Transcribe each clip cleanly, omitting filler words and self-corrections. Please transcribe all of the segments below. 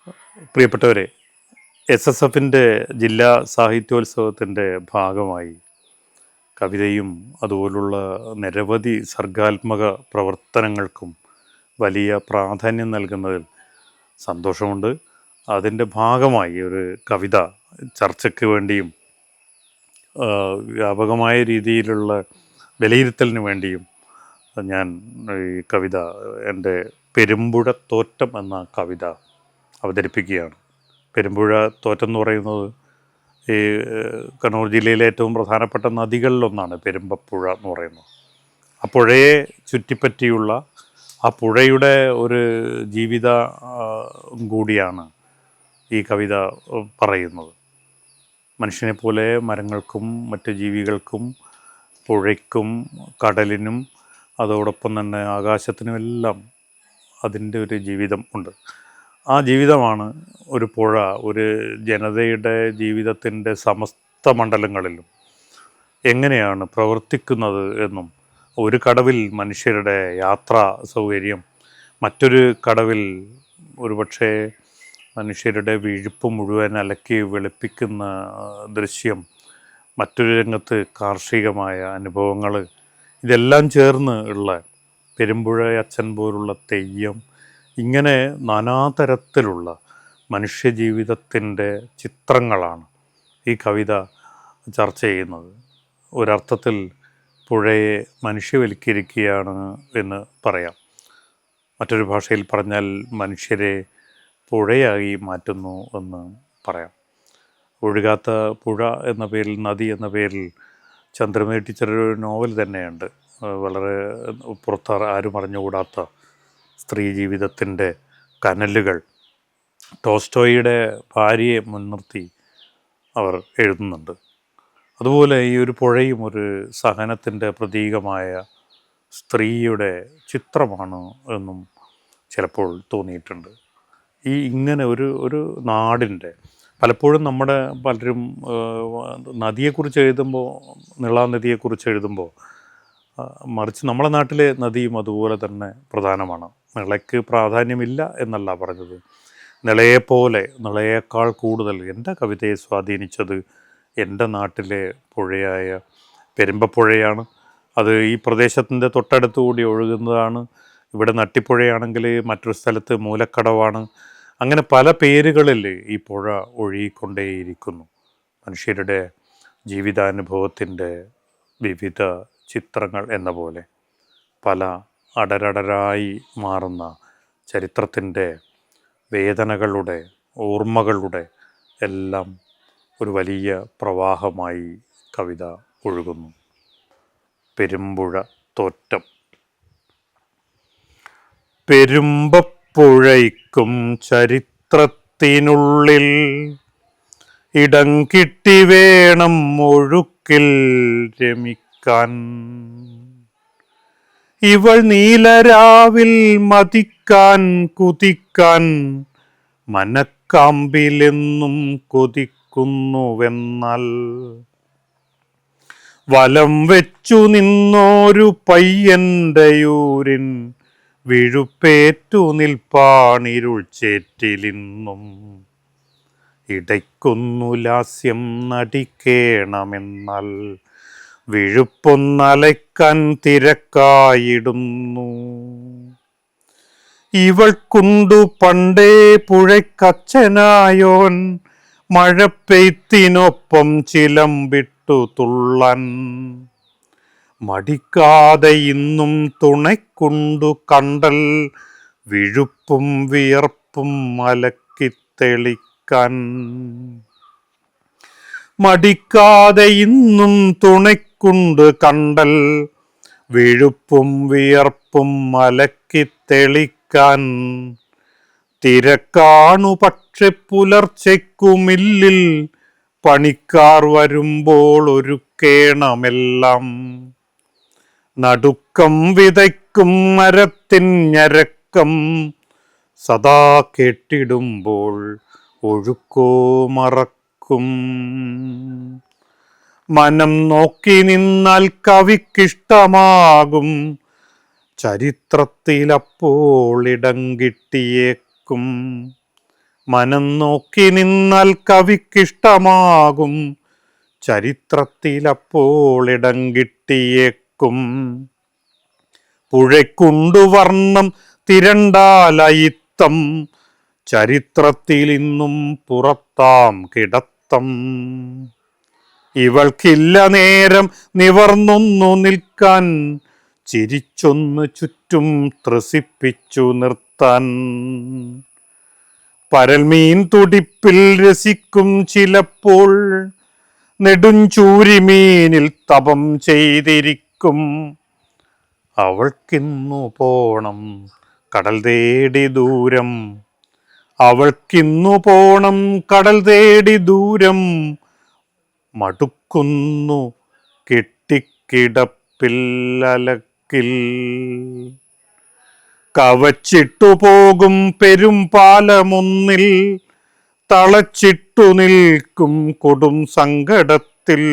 പ്രിയപ്പെട്ടവരെ, SSFൻ്റെ ജില്ലാ സാഹിത്യോത്സവത്തിൻ്റെ ഭാഗമായി കവിതയും അതുപോലുള്ള നിരവധി സർഗാത്മക പ്രവർത്തനങ്ങൾക്കും വലിയ പ്രാധാന്യം നൽകുന്നതിൽ സന്തോഷമുണ്ട്. അതിൻ്റെ ഭാഗമായി ഒരു കവിത ചർച്ചയ്ക്ക് വേണ്ടിയും വ്യാപകമായ രീതിയിലുള്ള വിലയിരുത്തലിന് വേണ്ടിയും ഞാൻ ഈ കവിത എൻ്റെ പെരുമ്പുഴ തോറ്റം എന്ന കവിത അവതരിപ്പിക്കുകയാണ്. പെരുമ്പുഴ തോറ്റം എന്ന് പറയുന്നത് ഈ കണ്ണൂർ ജില്ലയിലെ ഏറ്റവും പ്രധാനപ്പെട്ട നദികളിലൊന്നാണ് പെരുമ്പപ്പുഴ എന്ന് പറയുന്നത്. ആ പുഴയെ ചുറ്റിപ്പറ്റിയുള്ള ആ പുഴയുടെ ഒരു ജീവിത കൂടിയാണ് ഈ കവിത പറയുന്നത്. മനുഷ്യനെ പോലെ മരങ്ങൾക്കും മറ്റ് ജീവികൾക്കും പുഴയ്ക്കും കടലിനും അതോടൊപ്പം തന്നെ ആകാശത്തിനുമെല്ലാം അതിൻ്റെ ഒരു ജീവിതം ഉണ്ട്. ആ ജീവിതമാണ് ഒരു പുഴ ഒരു ജനതയുടെ ജീവിതത്തിൻ്റെ സമസ്ത മണ്ഡലങ്ങളിലും എങ്ങനെയാണ് പ്രവർത്തിക്കുന്നത് എന്നും, ഒരു കടവിൽ മനുഷ്യരുടെ യാത്രാ സൗകര്യം, മറ്റൊരു കടവിൽ ഒരുപക്ഷെ മനുഷ്യരുടെ വിഴുപ്പ് മുഴുവൻ അലക്കി വെളുപ്പിക്കുന്ന ദൃശ്യം, മറ്റൊരു രംഗത്ത് കാർഷികമായ അനുഭവങ്ങൾ, ഇതെല്ലാം ചേർന്ന് ഉള്ള പെരുമ്പുഴ അച്ഛൻ പോലുള്ള തെയ്യം, ഇങ്ങനെ നാനാതരത്തിലുള്ള മനുഷ്യജീവിതത്തിൻ്റെ ചിത്രങ്ങളാണ് ഈ കവിത ചർച്ച ചെയ്യുന്നത്. ഒരർത്ഥത്തിൽ പുഴയെ മനുഷ്യവൽക്കരിക്കുകയാണ് എന്ന് പറയാം. മറ്റൊരു ഭാഷയിൽ പറഞ്ഞാൽ മനുഷ്യരെ പുഴയായി മാറ്റുന്നു എന്ന് പറയാം. ഒഴുകാത്ത പുഴ എന്ന പേരിൽ, നദി എന്ന പേരിൽ ചന്ദ്രമതി ടീച്ചറൊരു നോവൽ തന്നെയുണ്ട്. വളരെ ആരും അറിഞ്ഞുകൂടാത്ത സ്ത്രീ ജീവിതത്തിൻ്റെ കനലുകൾ ടോൾസ്റ്റോയിയുടെ ഭാര്യയെ മുൻനിർത്തി അവർ എഴുതുന്നുണ്ട്. അതുപോലെ ഈ ഒരു പുഴയും ഒരു സഹനത്തിൻ്റെ പ്രതീകമായ സ്ത്രീയുടെ ചിത്രമാണ് എന്നും ചിലപ്പോൾ തോന്നിയിട്ടുണ്ട്. ഇങ്ങനെ ഒരു നാടിൻ്റെ പലപ്പോഴും നമ്മുടെ പലരും നദിയെക്കുറിച്ച് എഴുതുമ്പോൾ, നിളാനദിയെക്കുറിച്ച് എഴുതുമ്പോൾ, മറിച്ച് നമ്മളെ നാട്ടിലെ നദിയും അതുപോലെ തന്നെ പ്രധാനമാണ്. നിളയ്ക്ക് പ്രാധാന്യമില്ല എന്നല്ല പറഞ്ഞത്. നിളയെപ്പോലെ, നിളയേക്കാൾ കൂടുതൽ എൻ്റെ കവിതയെ സ്വാധീനിച്ചത് എൻ്റെ നാട്ടിലെ പുഴയായ പെരുമ്പപ്പുഴയാണ്. അത് ഈ പ്രദേശത്തിൻ്റെ തൊട്ടടുത്ത് കൂടി ഒഴുകുന്നതാണ്. ഇവിടെ നട്ടിപ്പുഴയാണെങ്കിൽ മറ്റൊരു സ്ഥലത്ത് മൂലക്കടവാണ്. അങ്ങനെ പല പേരുകളിൽ ഈ പുഴ ഒഴുകിക്കൊണ്ടേയിരിക്കുന്നു. മനുഷ്യരുടെ ജീവിതാനുഭവത്തിൻ്റെ വിവിധ ചിത്രങ്ങൾ എന്ന പോലെ പല അടരടരായി മാറുന്ന ചരിത്രത്തിൻ്റെ വേദനകളുടെ, ഓർമ്മകളുടെ എല്ലാം ഒരു വലിയ പ്രവാഹമായി കവിത ഒഴുകുന്നു. പെരുമ്പുഴ തോറ്റം. പെരുമ്പപ്പുഴയ്ക്കും ചരിത്രത്തിനുള്ളിൽ ഇടം കിട്ടി വേണം ഒഴുക്കിൽ രമിക്കാൻ. ഇവൾ നീലരാവിൽ മതിക്കാൻ കുതിക്കാൻ മനക്കാമ്പിലെന്നും കൊതിക്കുന്നുവെന്നാൽ, വലം വെച്ചു നിന്നോരു പയ്യൻ്റെയൂരിൻ വിഴുപ്പേറ്റു നിൽപ്പാണിരുൾ ചേറ്റിലിന്നും. ഇടയ്ക്കൊന്നു ലാസ്യം നടിക്കേണമെന്നാൽ വിഴുപ്പൊന്നലയ്ക്കാൻ തിരക്കായിടുന്നു. ഇവൾക്കുണ്ടു പണ്ടേ പുഴക്കച്ഛനായോൻ മഴപ്പെയ്ത്തിനൊപ്പം ചിലമ്പിട്ടു തുള്ളാൻ. മടിക്കാതെ ഇന്നും തുണയ്ക്കുണ്ടു കണ്ടൽ വിഴുപ്പും വിയർപ്പും അലക്കിത്തെളിക്കാൻ. മടിക്കാതെ ഇന്നും തുണയ്ക്കുണ്ട് കണ്ടൽ വിഴുപ്പും വിയർപ്പും അലക്കിത്തെളിക്കാൻ. തിരക്കാണു പക്ഷെ പുലർച്ചയ്ക്കുമില്ലിൽ പണിക്കാർ വരുമ്പോൾ ഒരുക്കേണമെല്ലാം. നടുക്കം വിതയ്ക്കും മരത്തിൻ ഞരക്കം സദാ കെട്ടിടുമ്പോൾ ഒഴുക്കോ മറക്കും. മനം നോക്കി നിന്നാൽ കവിക്കിഷ്ടമാകും ചരിത്രത്തിലപ്പോൾ ഇടം കിട്ടിയേക്കും. മനം നോക്കി നിന്നാൽ കവിക്കിഷ്ടമാകും, ചരിത്രത്തിലപ്പോൾ ഇടം കിട്ടിയേക്കും. പുഴയ്ക്കുണ്ടു വർണ്ണം തിരണ്ടാലയിത്തം, ചരിത്രത്തിൽ ഇന്നും പുറത്താം കിടത്തം. ഇവൾക്കില്ല നേരം നിവർന്നൊന്നു നിൽക്കാൻ, ചിരിച്ചൊന്ന് ചുറ്റും ത്രസിപ്പിച്ചു നിർത്താൻ. പരൽമീൻ തുടിപ്പിൽ രസിക്കും ചിലപ്പോൾ, നെടുഞ്ചൂരിമീനിൽ തപം ചെയ്തിരിക്കും. അവൾക്കിന്നു പോണം കടൽ തേടി ദൂരം, അവൾക്കിന്നു പോണം കടൽ തേടി ദൂരം. മടുക്കുന്നു കെട്ടിക്കിടപ്പിൽ അലക്കിൽ, കവച്ചിട്ടു പോകും പെരുമ്പാലമൊന്നിൽ, തളച്ചിട്ടു നിൽക്കും കൊടും സങ്കടത്തിൽ.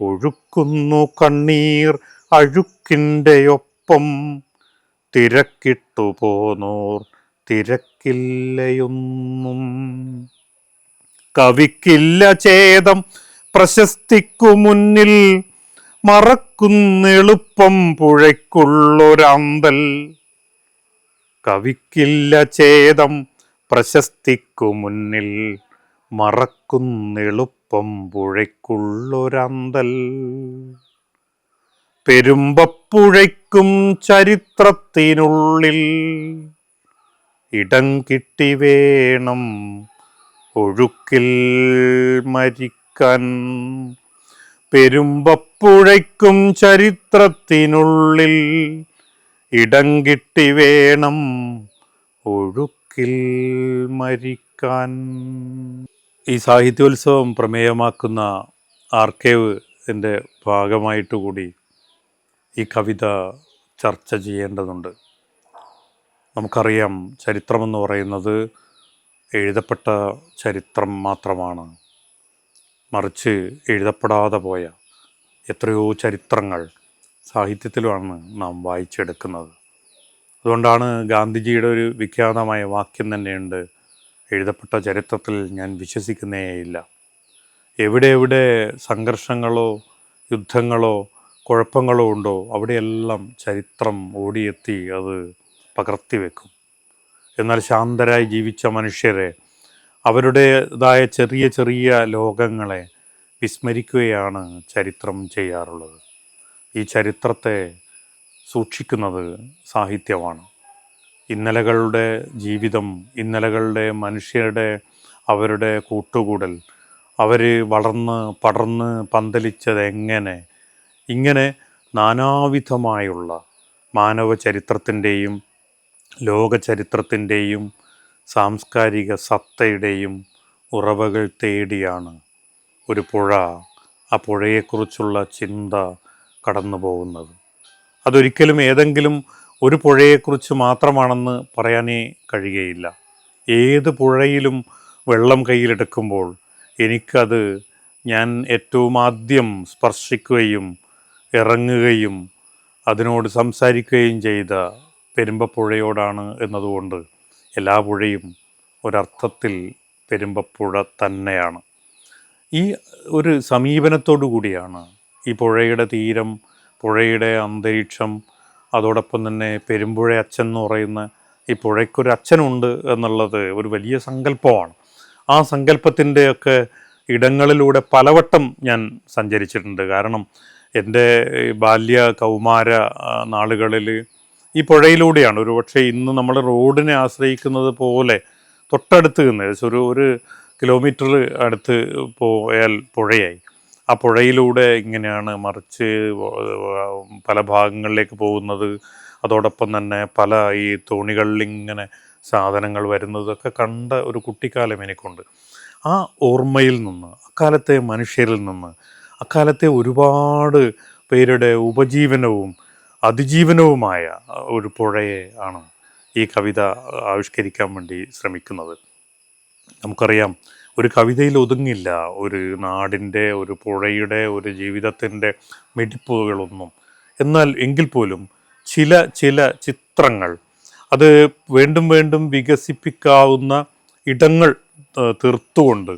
ഒഴുക്കുന്നു കണ്ണീർ അഴുക്കിൻ്റെ ഒപ്പം, തിരക്കിട്ടു പോന്നോർ തിരക്കില്ലയൊന്നും. കവിക്കില്ല ഛേദം പ്രശസ്തിക്കു മുന്നിൽ, മറക്കുന്നെളുപ്പം പുഴയ്ക്കുള്ളൊരാന്തൽ. കവിക്കില്ല ഛേദം പ്രശസ്തിക്കു മുന്നിൽ, മറക്കുന്നെളുപ്പം പുഴയ്ക്കുള്ളൊരാന്തൽ. പെരുമ്പപ്പുഴയ്ക്കും ചരിത്രത്തിനുള്ളിൽ ഇടം കിട്ടി വേണം ഒഴുക്കിൽ മരിക്കാൻ. പെരുമ്പപ്പുഴയ്ക്കും ചരിത്രത്തിനുള്ളിൽ ഇടം കിട്ടി വേണം ഒഴുക്കിൽ മരിക്കാൻ. ഈ സാഹിത്യോത്സവം പ്രമേയമാക്കുന്ന ആർക്കൈവിൻ്റെ ഭാഗമായിട്ട് കൂടി ഈ കവിത ചർച്ച ചെയ്യേണ്ടതുണ്ട്. നമുക്കറിയാം, ചരിത്രമെന്ന് പറയുന്നത് എഴുതപ്പെട്ട ചരിത്രം മാത്രമാണ്. മറിച്ച് എഴുതപ്പെടാതെ പോയ എത്രയോ ചരിത്രങ്ങൾ സാഹിത്യത്തിലുമാണ് നാം വായിച്ചെടുക്കുന്നത്. അതുകൊണ്ടാണ് ഗാന്ധിജിയുടെ ഒരു വിഖ്യാതമായ വാക്യം തന്നെയുണ്ട്, എഴുതപ്പെട്ട ചരിത്രത്തിൽ ഞാൻ വിശ്വസിക്കുന്നേയില്ല. എവിടെ എവിടെ സംഘർഷങ്ങളോ യുദ്ധങ്ങളോ കുഴപ്പങ്ങളോ ഉണ്ടോ അവിടെയെല്ലാം ചരിത്രം ഓടിയെത്തി അത് പകർത്തി വെക്കും. എന്നാൽ ശാന്തരായി ജീവിച്ച മനുഷ്യരെ, അവരുടേതായ ചെറിയ ചെറിയ ലോകങ്ങളെ വിസ്മരിക്കുകയാണ് ചരിത്രം ചെയ്യാറുള്ളത്. ഈ ചരിത്രത്തെ സൂക്ഷിക്കുന്നത് സാഹിത്യമാണ്. ഇന്നലകളുടെ ജീവിതം, ഇന്നലകളുടെ മനുഷ്യരുടെ അവരുടെ കൂട്ടുകൂടൽ, അവർ വളർന്ന് പടർന്ന് പന്തലിച്ചത് എങ്ങനെ, ഇങ്ങനെ നാനാവിധമായുള്ള മാനവ ചരിത്രത്തിൻ്റെയും ലോക ചരിത്രത്തിൻ്റെയും സാംസ്കാരിക സത്തയുടെയും ഉറവകൾ തേടിയാണ് ഒരു പുഴ, ആ പുഴയെക്കുറിച്ചുള്ള ചിന്ത കടന്നു പോകുന്നത്. അതൊരിക്കലും ഏതെങ്കിലും ഒരു പുഴയെക്കുറിച്ച് മാത്രമാണെന്ന് പറയാനേ കഴിയുകയില്ല. ഏത് പുഴയിലും വെള്ളം കയ്യിലെടുക്കുമ്പോൾ എനിക്കത് ഞാൻ ഏറ്റവും ആദ്യം സ്പർശിക്കുകയും ഇറങ്ങുകയും അതിനോട് സംസാരിക്കുകയും ചെയ്ത പെരുമ്പപ്പുഴയോടാണ് എന്നതുകൊണ്ട് എല്ലാ പുഴയും ഒരർത്ഥത്തിൽ പെരുമ്പപ്പുഴ തന്നെയാണ്. ഈ ഒരു സമീപനത്തോടു കൂടിയാണ് ഈ പുഴയുടെ തീരം, പുഴയുടെ അന്തരീക്ഷം, അതോടൊപ്പം തന്നെ പെരുമ്പുഴ അച്ഛൻ എന്ന് പറയുന്ന ഈ പുഴയ്ക്കൊരു അച്ഛനുണ്ട് എന്നുള്ളത് ഒരു വലിയ സങ്കല്പമാണ്. ആ സങ്കല്പത്തിൻ്റെയൊക്കെ ഇടങ്ങളിലൂടെ പലവട്ടം ഞാൻ സഞ്ചരിച്ചിട്ടുണ്ട്. കാരണം എൻ്റെ ബാല്യ കൗമാര നാളുകളിൽ ഈ പുഴയിലൂടെയാണ്. ഒരുപക്ഷെ ഇന്ന് നമ്മൾ റോഡിനെ ആശ്രയിക്കുന്നത് പോലെ തൊട്ടടുത്ത് നിന്ന് ഒരു കിലോമീറ്റർ അടുത്ത് പോയാൽ പുഴയായി. ആ പുഴയിലൂടെ ഇങ്ങനെയാണ് മറിച്ച് പല ഭാഗങ്ങളിലേക്ക് പോകുന്നത്. അതോടൊപ്പം തന്നെ പല ഈ തോണികളിൽ ഇങ്ങനെ സാധനങ്ങൾ വരുന്നതൊക്കെ കണ്ട ഒരു കുട്ടിക്കാലം എനിക്കുണ്ട്. ആ ഓർമ്മയിൽ നിന്ന്, അക്കാലത്തെ മനുഷ്യരിൽ നിന്ന്, അക്കാലത്തെ ഒരുപാട് പേരുടെ ഉപജീവനവും അതിജീവനവുമായ ഒരു പുഴയെ ആണ് ഈ കവിത ആവിഷ്കരിക്കാൻ വേണ്ടി ശ്രമിക്കുന്നത്. നമുക്കറിയാം, ഒരു കവിതയിൽ ഒതുങ്ങില്ല ഒരു നാടിൻ്റെ, ഒരു പുഴയുടെ, ഒരു ജീവിതത്തിൻ്റെ മിടിപ്പുകളൊന്നും. എന്നാൽ എങ്കിൽ പോലും ചില ചിത്രങ്ങൾ അത് വീണ്ടും വീണ്ടും വികസിപ്പിക്കാവുന്ന ഇടങ്ങൾ തീർത്തുകൊണ്ട്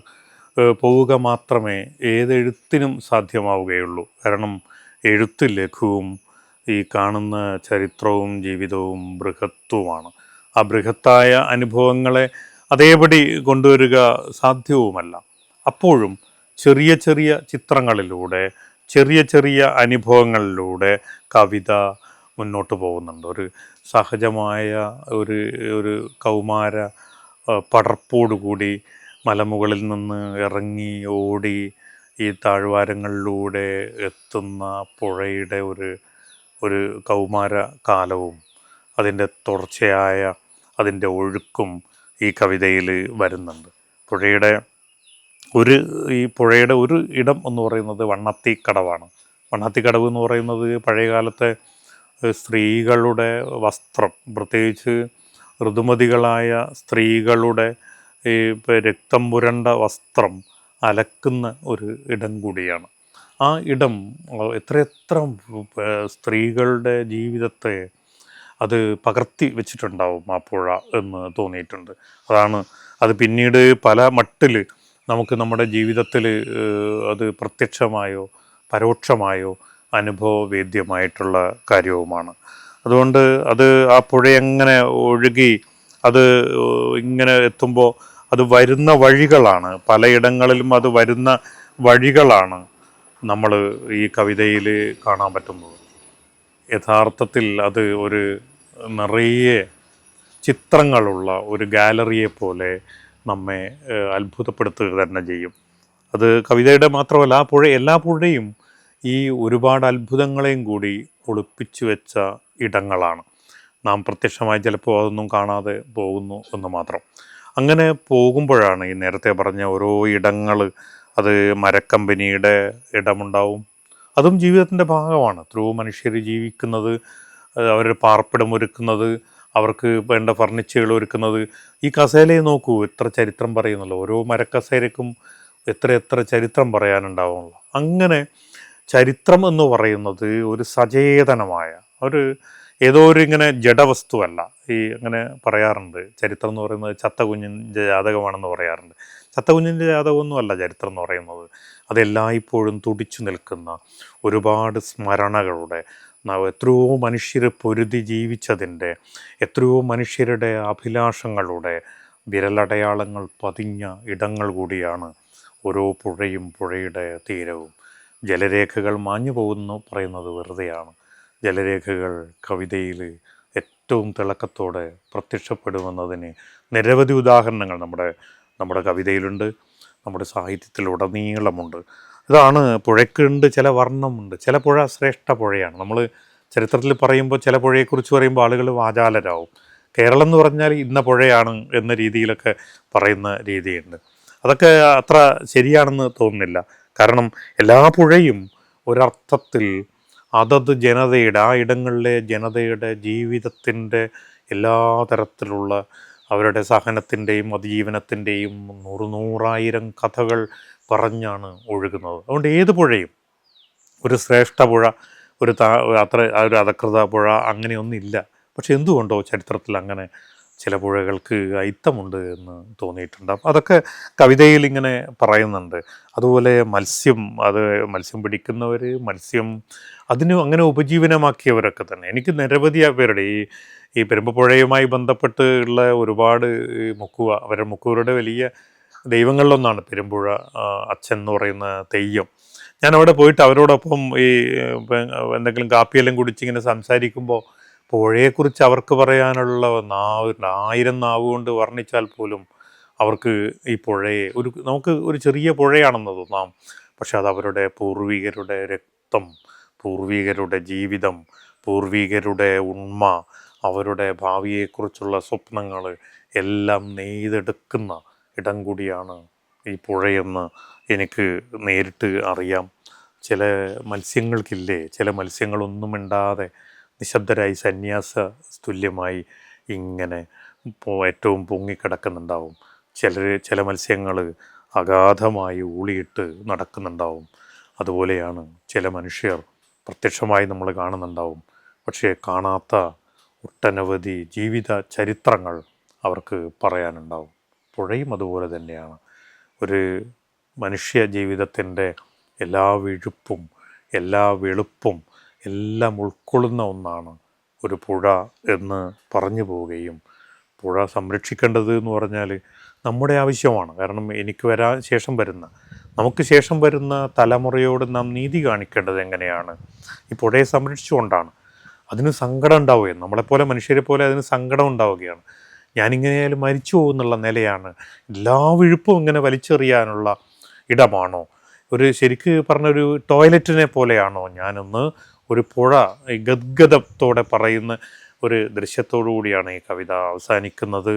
പോവുക മാത്രമേ ഏതെഴുത്തിനും സാധ്യമാവുകയുള്ളൂ. കാരണം എഴുത്ത് ലഘുവും ഈ കാണുന്ന ചരിത്രവും ജീവിതവും ബൃഹത്വമാണ്. ആ ബൃഹത്തായ അനുഭവങ്ങളെ അതേപടി കൊണ്ടുവരിക സാധ്യവുമല്ല. അപ്പോഴും ചെറിയ ചെറിയ ചിത്രങ്ങളിലൂടെ, ചെറിയ ചെറിയ അനുഭവങ്ങളിലൂടെ കവിത മുന്നോട്ട് പോകുന്നുണ്ട്. ഒരു സഹജമായ ഒരു ഒരു കൗമാര പടർപ്പോടുകൂടി മലമുകളിൽ നിന്ന് ഇറങ്ങി ഓടി ഈ താഴ്വാരങ്ങളിലൂടെ എത്തുന്ന പുഴയുടെ ഒരു കൗമാര കാലവും അതിൻ്റെ തുടർച്ചയായ അതിൻ്റെ ഒഴുക്കും ഈ കവിതയിൽ വരുന്നുണ്ട്. ഈ പുഴയുടെ ഒരു ഇടം എന്ന് പറയുന്നത് വണ്ണത്തിക്കടവാണ്. വണ്ണത്തിക്കടവ് എന്ന് പറയുന്നത് പഴയകാലത്തെ സ്ത്രീകളുടെ വസ്ത്രം, പ്രത്യേകിച്ച് ഋതുമതികളായ സ്ത്രീകളുടെ ഈ രക്തം പുരണ്ട വസ്ത്രം അലക്കുന്ന ഒരു ഇടം കൂടിയാണ്. ആ ഇടം എത്രയെത്ര സ്ത്രീകളുടെ ജീവിതത്തെ അത് പകർത്തി വെച്ചിട്ടുണ്ടാവും ആ പുഴ എന്ന് തോന്നിയിട്ടുണ്ട്. അത് പിന്നീട് പല മട്ടിൽ നമുക്ക് നമ്മുടെ ജീവിതത്തിൽ അത് പ്രത്യക്ഷമായോ പരോക്ഷമായോ അനുഭവവേദ്യമായിട്ടുള്ള കാര്യവുമാണ്. അതുകൊണ്ട് ആ പുഴ എങ്ങനെ ഒഴുകി അത് ഇങ്ങനെ എത്തുമ്പോൾ അത് വരുന്ന വഴികളാണ്, പലയിടങ്ങളിലും അത് വരുന്ന വഴികളാണ് നമ്മൾ ഈ കവിതയിൽ കാണാൻ പറ്റുന്നത്. യഥാർത്ഥത്തിൽ അത് ഒരു നിറയെ ചിത്രങ്ങളുള്ള ഒരു ഗാലറിയെ പോലെ നമ്മെ അത്ഭുതപ്പെടുത്തുക തന്നെ ചെയ്യും. അത് കവിതയുടെ മാത്രമല്ല, എല്ലാ പുഴയും ഈ ഒരുപാട് അത്ഭുതങ്ങളെയും കൂടി ഒളിപ്പിച്ചു വെച്ച ഇടങ്ങളാണ്. നാം പ്രത്യക്ഷമായി ചിലപ്പോൾ അതൊന്നും കാണാതെ പോകുന്നു എന്ന് മാത്രം. അങ്ങനെ പോകുമ്പോഴാണ് ഈ നേരത്തെ പറഞ്ഞ ഓരോ ഇടങ്ങൾ, അത് മരക്കമ്പനിയുടെ ഇടമുണ്ടാവും, അതും ജീവിതത്തിൻ്റെ ഭാഗമാണ്. എത്രയോ മനുഷ്യർ ജീവിക്കുന്നത്, അവരുടെ പാർപ്പിടം ഒരുക്കുന്നത്, അവർക്ക് വേണ്ട ഫർണിച്ചറുകൾ ഒരുക്കുന്നത്. ഈ കസേരയെ നോക്കൂ, എത്ര ചരിത്രം പറയുന്നല്ലോ. ഓരോ മരക്കസേരയ്ക്കും എത്ര ചരിത്രം പറയാനുണ്ടാവുമല്ലോ. അങ്ങനെ ചരിത്രം എന്ന് പറയുന്നത് ഒരു സചേതനമായ ഏതോ ഇങ്ങനെ ജഡവസ്തുവല്ല. അങ്ങനെ പറയാറുണ്ട്, ചരിത്രം എന്ന് പറയുന്നത് ചത്ത കുഞ്ഞിൻ്റെ ജാതകമാണെന്ന് പറയാറുണ്ട്. ചത്ത കുഞ്ഞിൻ്റെ ജാതകമൊന്നുമല്ല ചരിത്രം എന്ന് പറയുന്നത്. അതെല്ലായ്പ്പോഴും തുടിച്ചു നിൽക്കുന്ന ഒരുപാട് സ്മരണകളുടെ, എത്രയോ മനുഷ്യർ പൊരുതി ജീവിച്ചതിൻ്റെ, എത്രയോ മനുഷ്യരുടെ അഭിലാഷങ്ങളുടെ വിരലടയാളങ്ങൾ പതിഞ്ഞ ഇടങ്ങൾ കൂടിയാണ് ഓരോ പുഴയും പുഴയുടെ തീരവും. ജലരേഖകൾ മാഞ്ഞു പോകുന്നു പറയുന്നത് വെറുതെയാണ്. ജലരേഖകൾ കവിതയിൽ ഏറ്റവും തിളക്കത്തോടെ പ്രത്യക്ഷപ്പെടുമെന്നതിന് നിരവധി ഉദാഹരണങ്ങൾ നമ്മുടെ കവിതയിലുണ്ട്, നമ്മുടെ സാഹിത്യത്തിലുടനീളമുണ്ട്. ഇതാണ് പുഴയ്ക്കുണ്ട് ചില വർണ്ണമുണ്ട്. ചില പുഴ ശ്രേഷ്ഠ പുഴയാണ്. നമ്മൾ ചരിത്രത്തിൽ പറയുമ്പോൾ, ചില പുഴയെക്കുറിച്ച് പറയുമ്പോൾ ആളുകൾ വാചാലരാവും. കേരളം എന്ന് പറഞ്ഞാൽ ഇന്ന പുഴയാണ് എന്ന രീതിയിലൊക്കെ പറയുന്ന രീതിയുണ്ട്. അതൊക്കെ അത്ര ശരിയാണെന്ന് തോന്നുന്നില്ല. കാരണം എല്ലാ പുഴയും ഒരർത്ഥത്തിൽ അതത് ജനതയുടെ, ആ ഇടങ്ങളിലെ ജനതയുടെ ജീവിതത്തിൻ്റെ എല്ലാ തരത്തിലുള്ള അവരുടെ സഹനത്തിൻ്റെയും അതിജീവനത്തിൻ്റെയും നൂറായിരം കഥകൾ പറഞ്ഞാണ് ഒഴുകുന്നത്. അതുകൊണ്ട് ഏത് പുഴയും ഒരു ശ്രേഷ്ഠ പുഴ, ഒരു അധകൃത പുഴ അങ്ങനെയൊന്നുമില്ല. പക്ഷെ എന്തുകൊണ്ടോ ചരിത്രത്തിൽ അങ്ങനെ ചില പുഴകൾക്ക് അയിത്തമുണ്ട് എന്ന് തോന്നിയിട്ടുണ്ട്. അപ്പം അതൊക്കെ കവിതയിൽ ഇങ്ങനെ പറയുന്നുണ്ട്. അതുപോലെ മത്സ്യം പിടിക്കുന്നവർ, അങ്ങനെ ഉപജീവനമാക്കിയവരൊക്കെ തന്നെ എനിക്ക് നിരവധി പേരുടെ ഈ പെരുമ്പുഴയുമായി ബന്ധപ്പെട്ട് ഉള്ള ഒരുപാട് മുക്കുവരുടെ വലിയ ദൈവങ്ങളിലൊന്നാണ് പെരുമ്പുഴ അച്ഛൻ എന്ന് പറയുന്ന തെയ്യം. ഞാൻ അവിടെ പോയിട്ട് അവരോടൊപ്പം എന്തെങ്കിലും കാപ്പിയെല്ലാം കുടിച്ചിങ്ങനെ സംസാരിക്കുമ്പോൾ പുഴയെക്കുറിച്ച് അവർക്ക് പറയാനുള്ള 1000 നാവ് കൊണ്ട് വർണ്ണിച്ചാൽ പോലും അവർക്ക് ഈ പുഴയെ നമുക്ക് ഒരു ചെറിയ പുഴയാണെന്ന് തോന്നാം. പക്ഷെ അത് അവരുടെ പൂർവികരുടെ രക്തം, പൂർവികരുടെ ജീവിതം, പൂർവികരുടെ ഉണ്മ, അവരുടെ ഭാവിയെക്കുറിച്ചുള്ള സ്വപ്നങ്ങൾ എല്ലാം നെയ്തെടുക്കുന്ന ഇടം കൂടിയാണ് ഈ പുഴയെന്ന് എനിക്ക് നേരിട്ട് അറിയാം. ചില മത്സ്യങ്ങളൊന്നും മിണ്ടാതെ നിശബ്ദരായി സന്യാസ തുല്യമായി ഇങ്ങനെ ഏറ്റവും പൊങ്ങിക്കിടക്കുന്നുണ്ടാവും. ചില മത്സ്യങ്ങൾ അഗാധമായി ഊളിയിട്ട് നടക്കുന്നുണ്ടാവും. അതുപോലെയാണ് ചില മനുഷ്യർ പ്രത്യക്ഷമായി നമ്മൾ കാണുന്നുണ്ടാവും. പക്ഷേ കാണാത്ത ഒട്ടനവധി ജീവിത ചരിത്രങ്ങൾ അവർക്ക് പറയാനുണ്ടാവും. പുഴയും അതുപോലെ തന്നെയാണ്. ഒരു മനുഷ്യ ജീവിതത്തിൻ്റെ എല്ലാ വിഴുപ്പും എല്ലാ വെളുപ്പും എല്ലാം ഉൾക്കൊള്ളുന്ന ഒന്നാണ് ഒരു പുഴ എന്ന് പറഞ്ഞു പോവുകയും, പുഴ സംരക്ഷിക്കേണ്ടത് എന്ന് പറഞ്ഞാൽ നമ്മുടെ ആവശ്യമാണ്. കാരണം നമുക്ക് ശേഷം വരുന്ന തലമുറയോട് നാം നീതി കാണിക്കേണ്ടത് എങ്ങനെയാണ്? ഈ പുഴയെ സംരക്ഷിച്ചുകൊണ്ടാണ്. അതിന് സങ്കടം ഉണ്ടാവുകയാണ്, നമ്മളെപ്പോലെ മനുഷ്യരെ പോലെ അതിന് സങ്കടം ഉണ്ടാവുകയാണ്. ഞാനിങ്ങനെയായാലും മരിച്ചു പോകുന്നുള്ള നിലയാണ്. എല്ലാ വിഴുപ്പും ഇങ്ങനെ വലിച്ചെറിയാനുള്ള ഇടമാണോ? ശരിക്ക് പറഞ്ഞൊരു ടോയ്ലറ്റിനെ പോലെയാണോ ഞാനൊന്ന് ഒരു പുഴ ഗദ്ഗതത്തോടെ പറയുന്ന ഒരു ദൃശ്യത്തോടു കൂടിയാണ് ഈ കവിത അവസാനിക്കുന്നത്.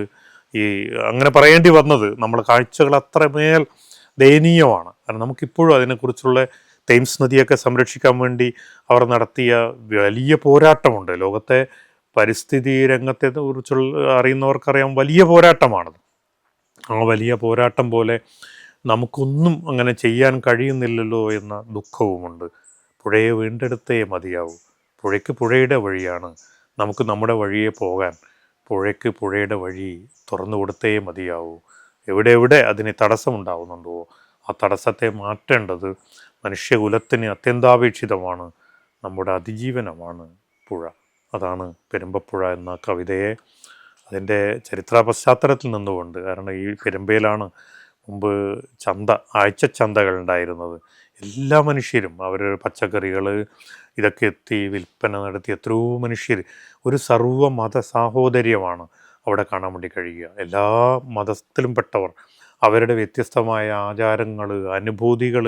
അങ്ങനെ പറയേണ്ടി വന്നത് നമ്മുടെ കാഴ്ചകൾ അത്രമേൽ ദയനീയമാണ്. കാരണം നമുക്കിപ്പോഴും അതിനെക്കുറിച്ചുള്ള തേംസ് നദിയൊക്കെ സംരക്ഷിക്കാൻ വേണ്ടി അവർ നടത്തിയ വലിയ പോരാട്ടമുണ്ട്. ലോകത്തെ പരിസ്ഥിതി രംഗത്തെ കുറിച്ചുള്ള അറിയുന്നവർക്കറിയാം, വലിയ പോരാട്ടമാണത്. ആ വലിയ പോരാട്ടം പോലെ നമുക്കൊന്നും അങ്ങനെ ചെയ്യാൻ കഴിയുന്നില്ലല്ലോ എന്ന ദുഃഖവുമുണ്ട്. പുഴയെ വീണ്ടെടുത്തേ മതിയാവൂ. പുഴയ്ക്ക് പുഴയുടെ വഴിയാണ്, നമുക്ക് നമ്മുടെ വഴിയെ പോകാൻ പുഴയ്ക്ക് പുഴയുടെ വഴി തുറന്നു കൊടുത്തേ മതിയാവൂ. എവിടെ അതിന് തടസ്സമുണ്ടാവുന്നുണ്ടോ ആ തടസ്സത്തെ മാറ്റേണ്ടത് മനുഷ്യകുലത്തിന് അത്യന്താപേക്ഷിതമാണ്. നമ്മുടെ അതിജീവനമാണ് പുഴ. അതാണ് പെരുമ്പപ്പുഴ എന്ന കവിതയെ അതിൻ്റെ ചരിത്ര പശ്ചാത്തലത്തിൽ നിന്നുകൊണ്ട്, കാരണം ഈ പെരുമ്പയിലാണ് മുമ്പ് ആഴ്ചച്ചന്തകൾ ഉണ്ടായിരുന്നത്. എല്ലാ മനുഷ്യരും അവരുടെ പച്ചക്കറികൾ ഇതൊക്കെ എത്തി വിൽപ്പന നടത്തി എത്രയോ മനുഷ്യർ, ഒരു സർവ്വ മത സാഹോദര്യമാണ് അവിടെ കാണാൻ വേണ്ടി കഴിയുക. എല്ലാ മതത്തിലും പെട്ടവർ അവരുടെ വ്യത്യസ്തമായ ആചാരങ്ങൾ, അനുഭൂതികൾ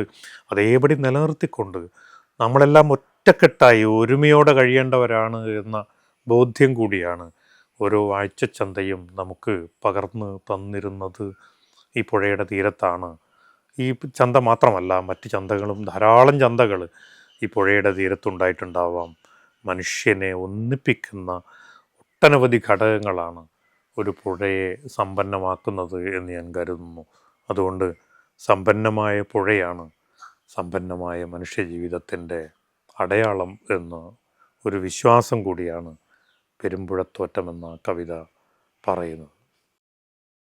അതേപടി നിലനിർത്തിക്കൊണ്ട് നമ്മളെല്ലാം ഒറ്റക്കെട്ടായി ഒരുമയോടെ കഴിയേണ്ടവരാണ് എന്ന ബോധ്യം കൂടിയാണ് ഓരോ ആഴ്ചച്ചന്തയും നമുക്ക് പകർന്ന് തന്നിരുന്നത്. ഈ പുഴയുടെ തീരത്താണ്. ഈ ചന്ത മാത്രമല്ല, മറ്റ് ചന്തകളും, ധാരാളം ചന്തകൾ ഈ പുഴയുടെ തീരത്തുണ്ടായിട്ടുണ്ടാവാം. മനുഷ്യനെ ഒന്നിപ്പിക്കുന്ന ഒട്ടനവധി ഘടകങ്ങളാണ് ഒരു പുഴയെ സമ്പന്നമാക്കുന്നത് എന്ന് ഞാൻ കരുതുന്നു. അതുകൊണ്ട് സമ്പന്നമായ പുഴയാണ് സമ്പന്നമായ മനുഷ്യജീവിതത്തിൻ്റെ അടയാളം എന്ന ഒരു വിശ്വാസം കൂടിയാണ് പെരുമ്പുഴത്തോറ്റം എന്ന കവിത പറയുന്നത്.